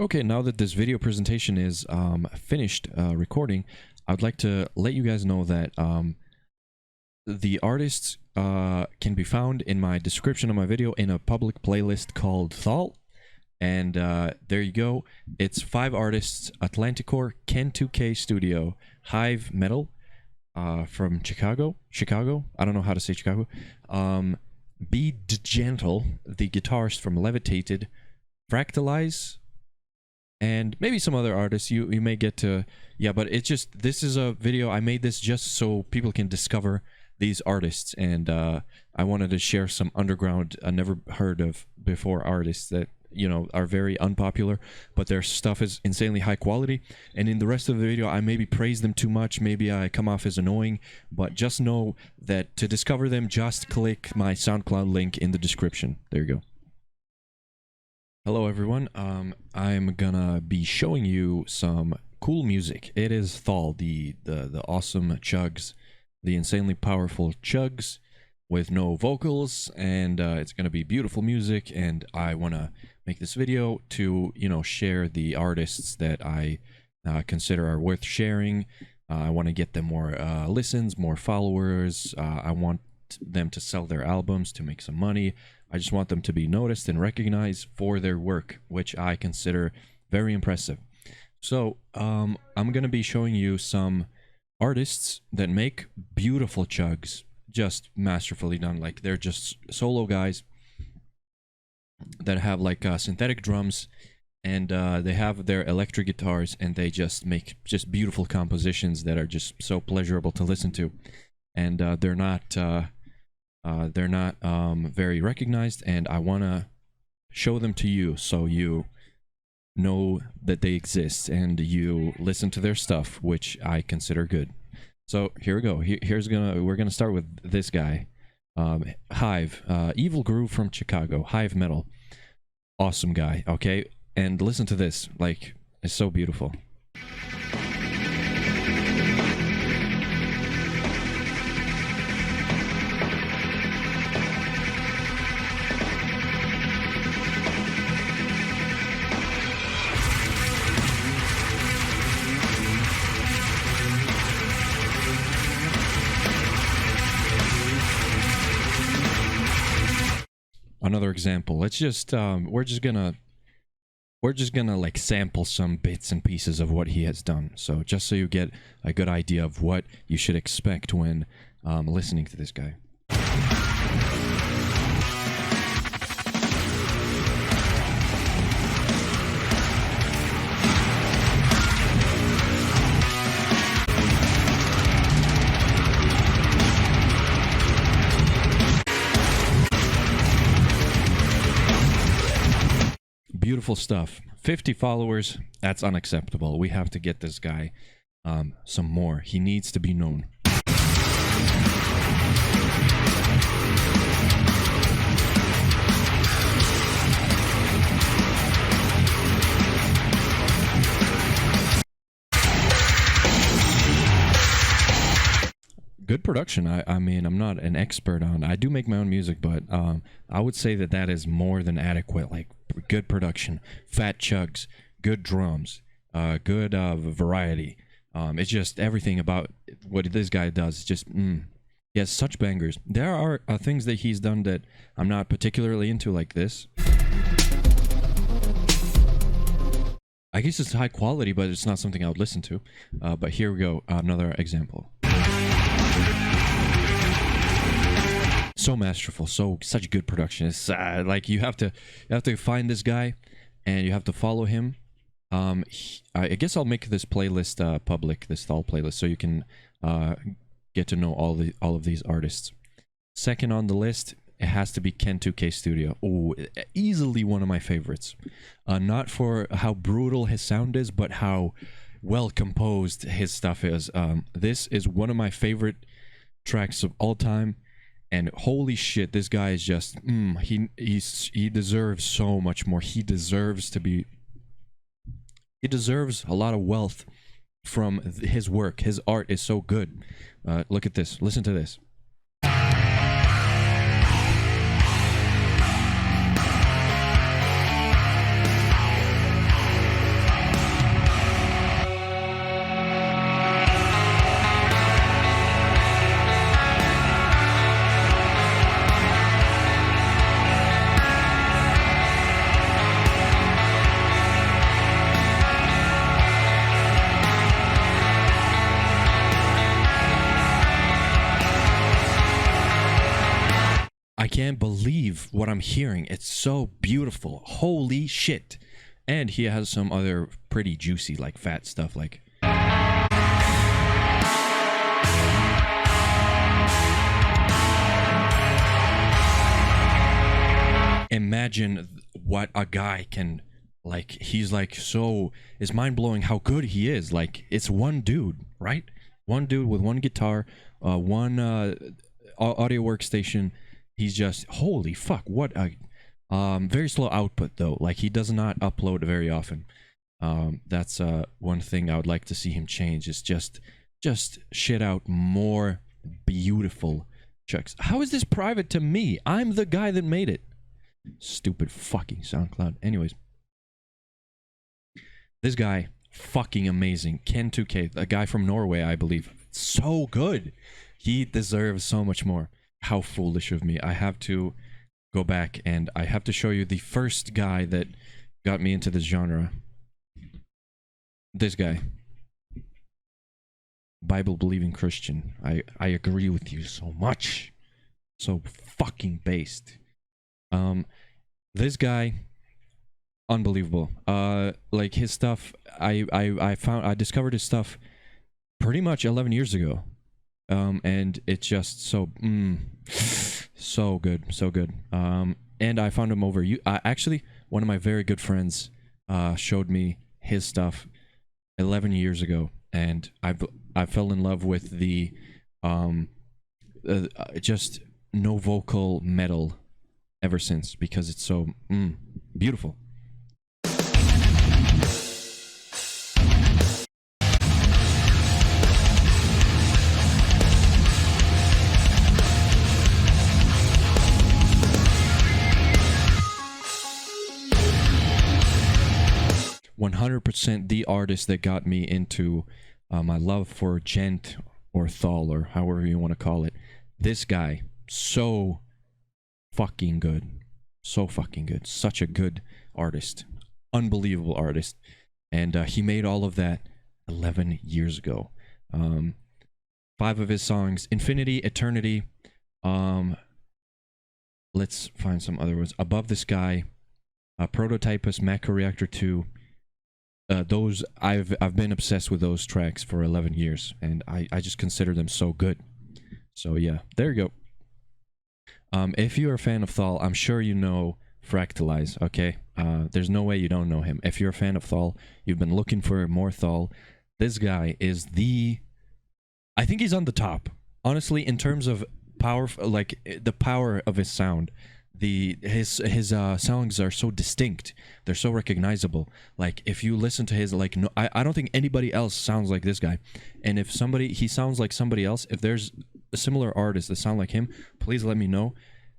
Okay, now that this video presentation is finished recording, I'd like to let you guys know that the artists can be found in my description of my video in a public playlist called Thall. And there you go. It's 5 artists: Atlanticore, Ken2K Studio, Hive Metal from Chicago. I don't know how to say Chicago. Be Gentle, the guitarist from Levitated, Fractalize, and maybe some other artists you may get to. Yeah, but it's just, this is a video, I made this just so people can discover these artists, and I wanted to share some underground, never heard of before artists that, you know, are very unpopular, but their stuff is insanely high quality. And in the rest of the video, I maybe praise them too much, maybe I come off as annoying, but just know that to discover them, just click my SoundCloud link in the description. There you go. Hello everyone, I'm gonna be showing you some cool music. It is Thall, the awesome chugs, the insanely powerful chugs with no vocals, and it's gonna be beautiful music. And I want to make this video to, you know, share the artists that I consider are worth sharing. I want to get them more listens, more followers. I want them to sell their albums to make some money. I just want them to be noticed and recognized for their work, which I consider very impressive. So I'm going to be showing you some artists that make beautiful chugs, just masterfully done. Like, they're just solo guys that have like synthetic drums, and they have their electric guitars, and they just make just beautiful compositions that are just so pleasurable to listen to. And they're not very recognized, and I want to show them to you so you know that they exist and you listen to their stuff, which I consider good. So here we go. We're gonna start with this guy, Hive, Evil Groove from Chicago, Hive Metal, awesome guy. Okay, and listen to this, like, it's so beautiful. Another example. Let's just we're just gonna like sample some bits and pieces of what he has done, so just so you get a good idea of what you should expect when listening to this guy. Beautiful stuff. 50 followers, that's unacceptable. We have to get this guy some more. He needs to be known. Good production. I mean, I'm not an expert on, I do make my own music, but I would say that that is more than adequate. Like, good production, fat chugs, good drums, good variety. It's just everything about what this guy does. Just he has such bangers. There are things that he's done that I'm not particularly into, like this. I guess it's high quality, but it's not something I would listen to. But here we go, another example. So masterful, such good production. It's like you have to find this guy, and you have to follow him. I guess I'll make this playlist public, this Thall playlist, so you can get to know all of these artists. Second on the list, it has to be Ken2K Studio. Oh, easily one of my favorites. Not for how brutal his sound is, but how well composed his stuff is. This is one of my favorite tracks of all time, and holy shit, this guy is just he deserves so much more. He deserves a lot of wealth from his work. His art is so good. Look at this, listen to this. can't believe what I'm hearing. It's so beautiful. Holy shit. And he has some other pretty juicy, like, fat stuff, like... Imagine what a guy can, like, he's like, so, it's mind-blowing how good he is. Like, it's one dude, right? One dude with one guitar, one audio workstation. He's just, holy fuck, what a... very slow output, though. Like, he does not upload very often. That's one thing I would like to see him change, is just shit out more beautiful tracks. How is this private to me? I'm the guy that made it. Stupid fucking SoundCloud. Anyways, this guy, fucking amazing. Ken2K, a guy from Norway, I believe. So good. He deserves so much more. How foolish of me. I have to go back and I have to show you the first guy that got me into this genre. This guy. Bible-believing Christian. I agree with you so much. So fucking based. This guy, unbelievable. Like, his stuff, I discovered his stuff pretty much 11 years ago. And it's just so so good, so good. And I found him over actually, one of my very good friends showed me his stuff 11 years ago, and I fell in love with the just no vocal metal ever since, because it's so beautiful. 100% the artist that got me into my love for gent or Thall, or however you want to call it. This guy, so fucking good. So fucking good. Such a good artist. Unbelievable artist. And he made all of that 11 years ago. 5 of his songs: Infinity, Eternity. Let's find some other ones. Above the Sky, Prototypus, Macro Reactor 2. Those, I've been obsessed with those tracks for 11 years, and I just consider them so good. So yeah, there you go. If you're a fan of Thall, I'm sure you know Fractalize, okay? There's no way you don't know him. If you're a fan of Thall, you've been looking for more Thall, this guy is I think he's on the top. Honestly, in terms of power, like the power of his sound. His songs are so distinct. They're so recognizable. Like, if you listen to his, like, no, I don't think anybody else sounds like this guy. And if he sounds like somebody else, if there's a similar artist that sound like him, please let me know,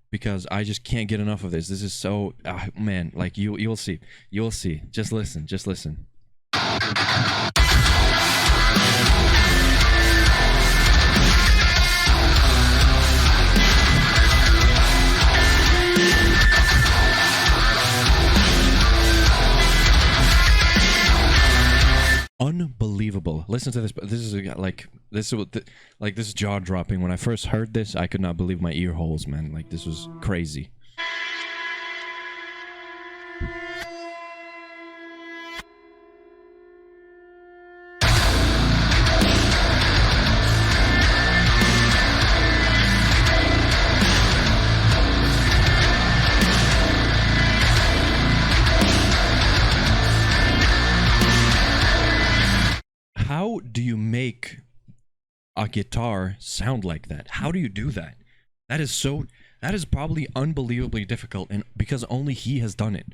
because I just can't get enough of this. This is so, man, like, you'll see. You'll see. Just listen. Just listen. Unbelievable. Listen to this. This is this is jaw dropping. When I first heard this, I could not believe my ear holes, man. Like, this was crazy. How do you make a guitar sound like that? How do you do that? That is probably unbelievably difficult, and because only he has done it.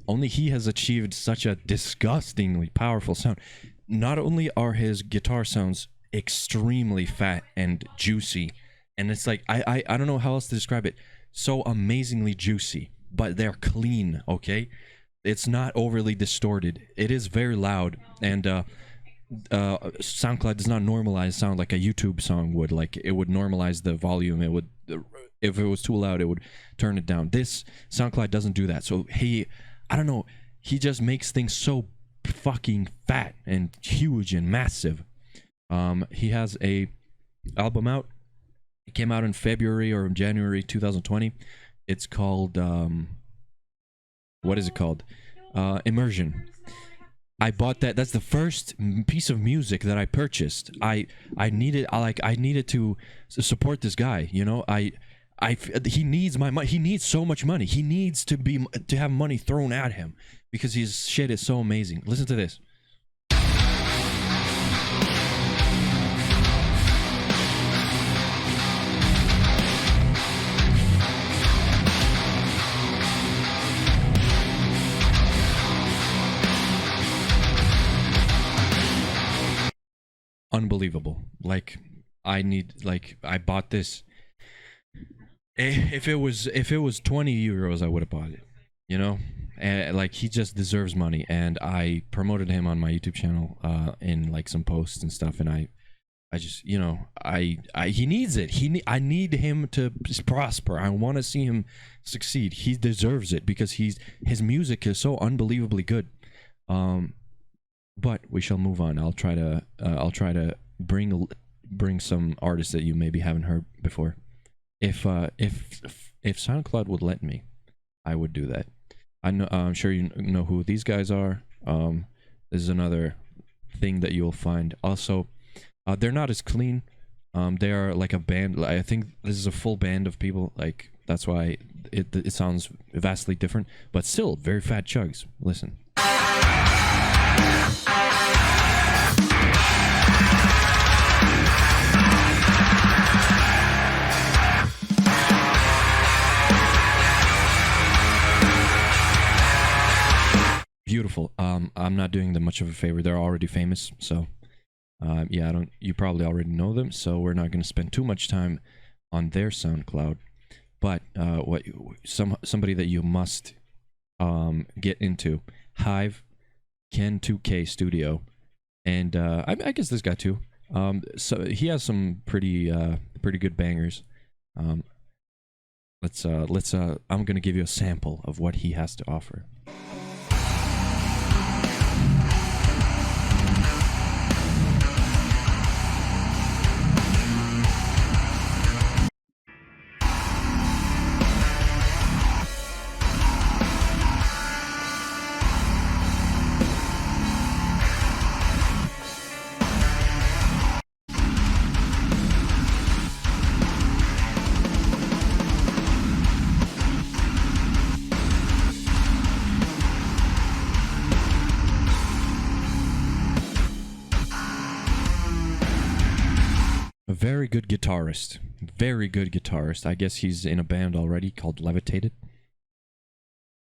Only he has achieved such a disgustingly powerful sound. Not only are his guitar sounds extremely fat and juicy, and it's like, I don't know how else to describe it. So amazingly juicy, but they're clean, okay? It's not overly distorted. It is very loud, and SoundCloud does not normalize sound like a YouTube song would. Like, it would normalize the volume. It would, if it was too loud, it would turn it down. This SoundCloud doesn't do that. So I don't know, he just makes things so fucking fat and huge and massive. He has a album out. It came out in February or January 2020. It's called what is it called? Immersion. I bought that. That's the first piece of music that I purchased. I needed I needed to support this guy. You know, he needs my money. He needs so much money. He needs to have money thrown at him because his shit is so amazing. Listen to this. Unbelievable. Like I bought this. If it was 20 euros, I would have bought it. You know, like he just deserves money, and I promoted him on my YouTube channel in like some posts and stuff, and I just, you know, he needs it. I need him to prosper. I want to see him succeed. He deserves it because his music is so unbelievably good. But we shall move on. I'll try to bring some artists that you maybe haven't heard before. If SoundCloud would let me, I would do that. I'm sure you know who these guys are. This is another thing that you'll find. Also, they're not as clean. They are like a band. I think this is a full band of people. Like that's why it sounds vastly different. But still, very fat chugs. Listen. Beautiful. I'm not doing them much of a favor. They're already famous, so yeah, you probably already know them, so we're not going to spend too much time on their SoundCloud. But somebody that you must get into, Hive, Ken 2K Studio, and I guess this guy too. So he has some pretty good bangers. Let's I'm gonna give you a sample of what he has to offer. Very good guitarist. Very good guitarist. I guess he's in a band already called Levitated.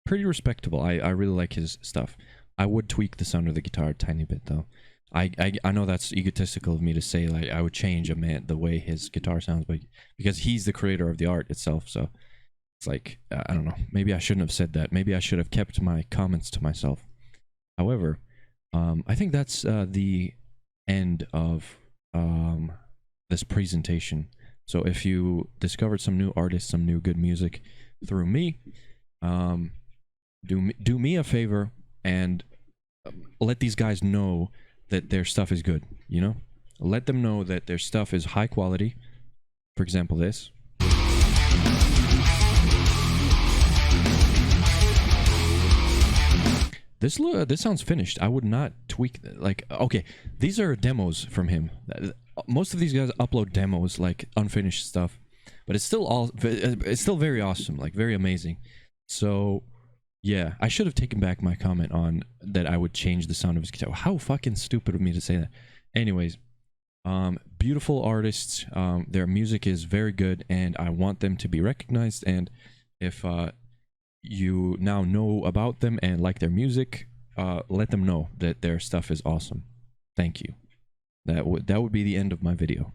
Pretty respectable. I really like his stuff. I would tweak the sound of the guitar a tiny bit though. I know that's egotistical of me to say, like I would change the way his guitar sounds, but because he's the creator of the art itself, so it's like I don't know. Maybe I shouldn't have said that. Maybe I should have kept my comments to myself. However, I think that's the end of this presentation. So if you discovered some new artists, some new good music through me, do me a favor and let these guys know that their stuff is good. You know, let them know that their stuff is high quality. For example, this. This sounds finished. I would not tweak like okay, these are demos from him. Most of these guys upload demos like unfinished stuff, but it's still very awesome, like very amazing. So yeah, I should have taken back my comment on that I would change the sound of his guitar. How fucking stupid of me to say that. Anyways, beautiful artists, their music is very good and I want them to be recognized, and if you now know about them and like their music, let them know that their stuff is awesome. Thank you. That would be the end of my video.